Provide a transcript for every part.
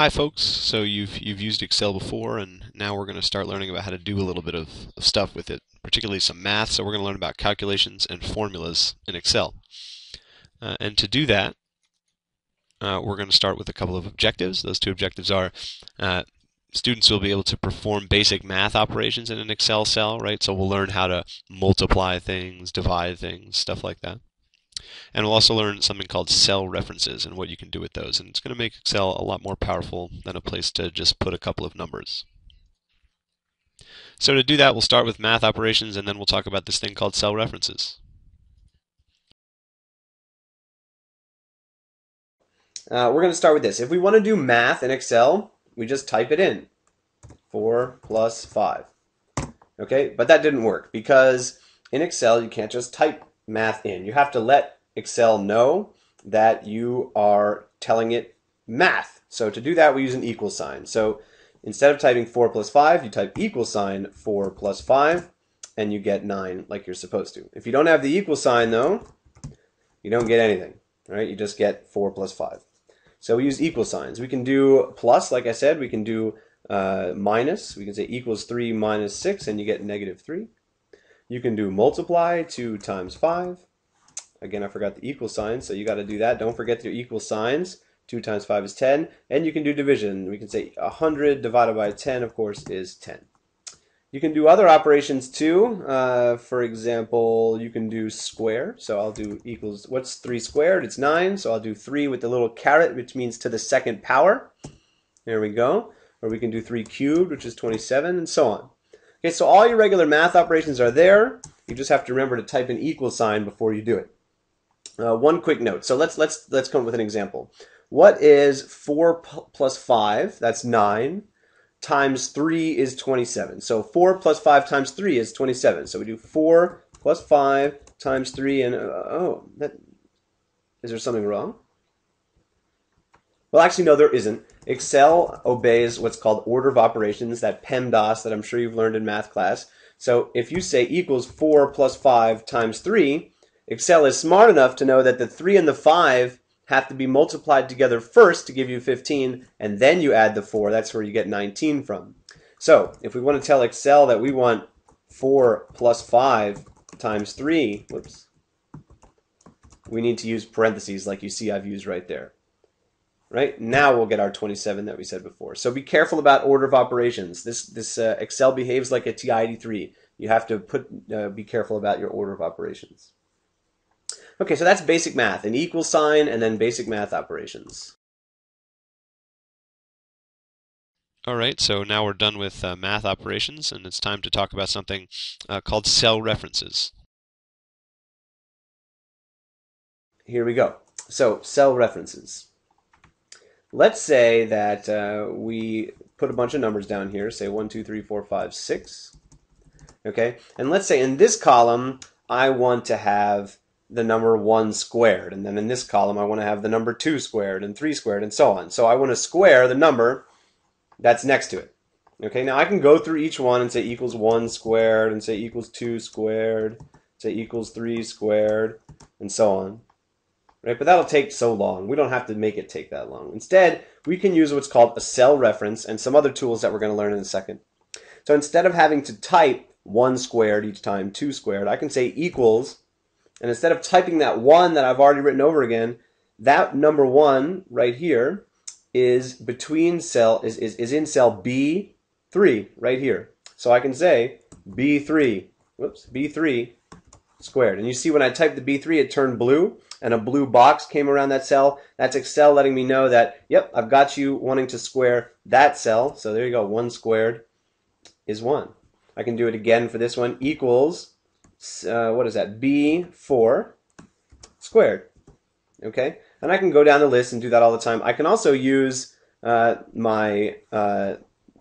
Hi folks, so you've used Excel before, and now we're going to start learning about how to do a little bit of stuff with it, particularly some math. So we're going to learn about calculations and formulas in Excel. And to do that, we're going to start with a couple of objectives. Those two objectives are students will be able to perform basic math operations in an Excel cell, right? So we'll learn how to multiply things, divide things, stuff like that. And we'll also learn something called cell references and what you can do with those. And it's going to make Excel a lot more powerful than a place to just put a couple of numbers. So to do that, we'll start with math operations, and then we'll talk about this thing called cell references. We're going to start with this. If we want to do math in Excel, we just type it in. 4 plus 5. Okay, but that didn't work because in Excel you can't just type math in. You have to let Excel know that you are telling it math. So to do that, we use an equal sign. So instead of typing 4 plus 5, you type equal sign 4 plus 5, and you get 9 like you're supposed to. If you don't have the equal sign, though, you don't get anything. Right? You just get 4 plus 5. So we use equal signs. We can do plus, like I said. We can do minus. We can say equals 3 minus 6, and you get negative 3. You can do multiply, 2 times 5. Again, I forgot the equal sign, so you got to do that. Don't forget your equal signs. 2 times 5 is 10. And you can do division. We can say 100 divided by 10, of course, is 10. You can do other operations too. For example, you can do square. So I'll do equals, what's 3 squared? It's 9. So I'll do 3 with the little caret, which means to the second power. There we go. Or we can do 3 cubed, which is 27, and so on. Okay, so all your regular math operations are there. You just have to remember to type an equal sign before you do it. One quick note. So let's come up with an example. What is 4 plus 5? That's 9. Times 3 is 27. So 4 plus 5 times 3 is 27. So we do 4 plus 5 times 3, and is there something wrong? Well, actually, no, there isn't. Excel obeys what's called order of operations, that PEMDAS that I'm sure you've learned in math class. So if you say equals 4 plus 5 times 3, Excel is smart enough to know that the 3 and the 5 have to be multiplied together first to give you 15, and then you add the 4. That's where you get 19 from. So if we want to tell Excel that we want 4 plus 5 times 3, we need to use parentheses like you see I've used right there. Right? Now we'll get our 27 that we said before. So be careful about order of operations. This Excel behaves like a TI-83. You have to be careful about your order of operations. Okay, so that's basic math, an equal sign and then basic math operations. All right, so now we're done with math operations, and it's time to talk about something called cell references. Here we go. So, cell references. Let's say that we put a bunch of numbers down here, say 1, 2, 3, 4, 5, 6. Okay, and let's say in this column, I want to have the number 1 squared, and then in this column I want to have the number 2 squared and 3 squared and so on. So I want to square the number that's next to it. Okay, now I can go through each one and say equals 1 squared, and say equals 2 squared, say equals 3 squared, and so on. Right, but that'll take so long. We don't have to make it take that long. Instead, we can use what's called a cell reference and some other tools that we're going to learn in a second. So instead of having to type 1 squared each time, 2 squared, I can say equals, and instead of typing that 1 that I've already written over again, that number 1 right here is between cell is in cell B3 right here. So I can say B3 squared. And you see when I typed the B3 it turned blue and a blue box came around that cell. That's Excel letting me know that, yep, I've got you wanting to square that cell. So there you go, 1 squared is 1. I can do it again for this one, equals what is that? B4 squared. Okay, and I can go down the list and do that all the time. I can also use my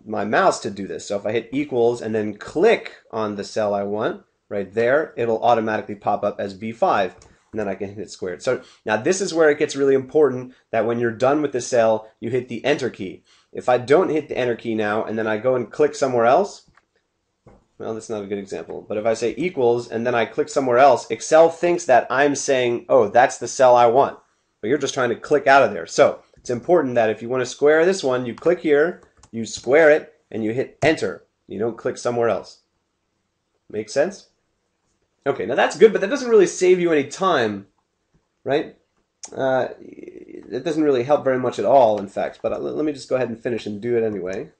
mouse to do this. So if I hit equals and then click on the cell I want right there, it'll automatically pop up as B5, and then I can hit squared. So now this is where it gets really important that when you're done with the cell, you hit the enter key. If I don't hit the enter key now and then I go and click somewhere else, well, that's not a good example. But if I say equals and then I click somewhere else, Excel thinks that I'm saying, oh, that's the cell I want. But you're just trying to click out of there. So it's important that if you want to square this one, you click here, you square it, and you hit enter. You don't click somewhere else. Make sense? Okay, now that's good, but that doesn't really save you any time, right? It doesn't really help very much at all, in fact, but let me just go ahead and finish and do it anyway.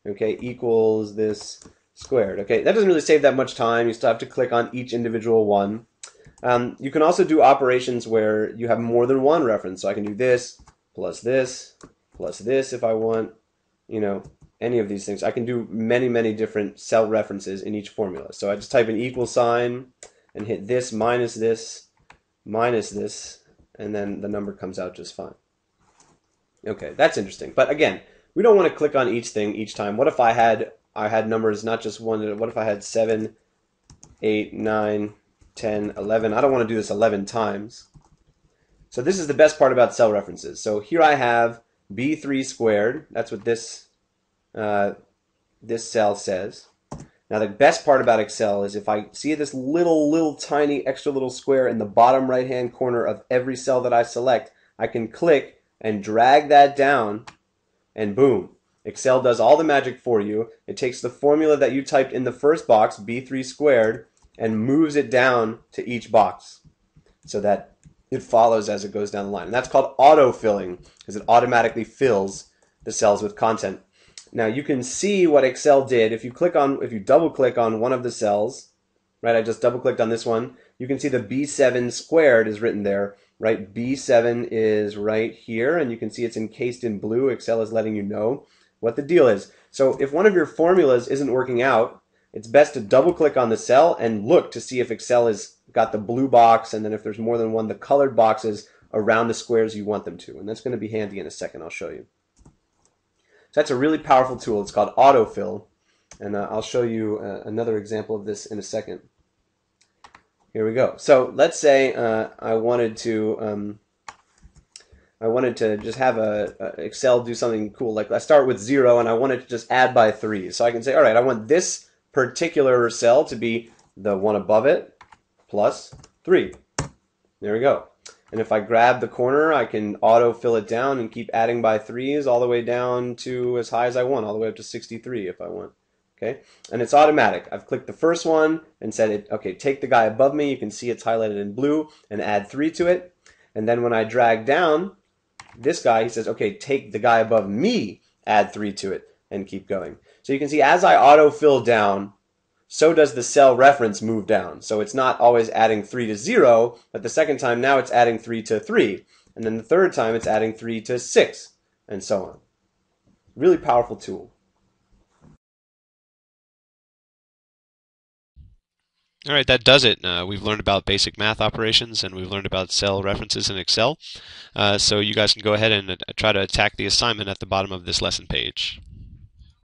Okay, equals this squared. Okay, that doesn't really save that much time. You still have to click on each individual one. You can also do operations where you have more than one reference. So I can do this plus this if I want, you know, any of these things. I can do many, many different cell references in each formula. So I just type an equal sign and hit this, minus this, and then the number comes out just fine. Okay, that's interesting. But again, we don't want to click on each thing each time. What if I had numbers not just one? What if I had 7, 8, 9, 10, 11? I don't want to do this 11 times. So this is the best part about cell references. So here I have B3 squared. That's what this cell says. Now the best part about Excel is if I see this little tiny extra little square in the bottom right hand corner of every cell that I select, I can click and drag that down, and boom, Excel does all the magic for you. It takes the formula that you typed in the first box, B3 squared, and moves it down to each box so that it follows as it goes down the line. And that's called autofilling, because it automatically fills the cells with content. Now you can see what Excel did if you double click on one of the cells, right? I just double clicked on this one. You can see the B7 squared is written there, right? B7 is right here, and you can see it's encased in blue. Excel is letting you know what the deal is. So if one of your formulas isn't working out, it's best to double click on the cell and look to see if Excel has got the blue box, and then if there's more than one, the colored boxes around the squares you want them to. And that's going to be handy in a second. I'll show you. So that's a really powerful tool. It's called autofill, and I'll show you another example of this in a second. Here we go. So let's say I wanted to just have Excel do something cool. Like I start with 0 and I wanted to just add by 3. So I can say, all right, I want this particular cell to be the one above it plus 3. There we go. And if I grab the corner, I can auto-fill it down and keep adding by 3s all the way down to as high as I want, all the way up to 63 if I want. Okay, and it's automatic. I've clicked the first one and said, okay, take the guy above me. You can see it's highlighted in blue, and add 3 to it. And then when I drag down this guy, he says, okay, take the guy above me, add 3 to it, and keep going. So you can see as I auto-fill down, so does the cell reference move down. So it's not always adding 3 to 0, but the second time now it's adding 3 to 3. And then the third time it's adding 3 to 6, and so on. Really powerful tool. All right, that does it. We've learned about basic math operations, and we've learned about cell references in Excel. So you guys can go ahead and try to attack the assignment at the bottom of this lesson page.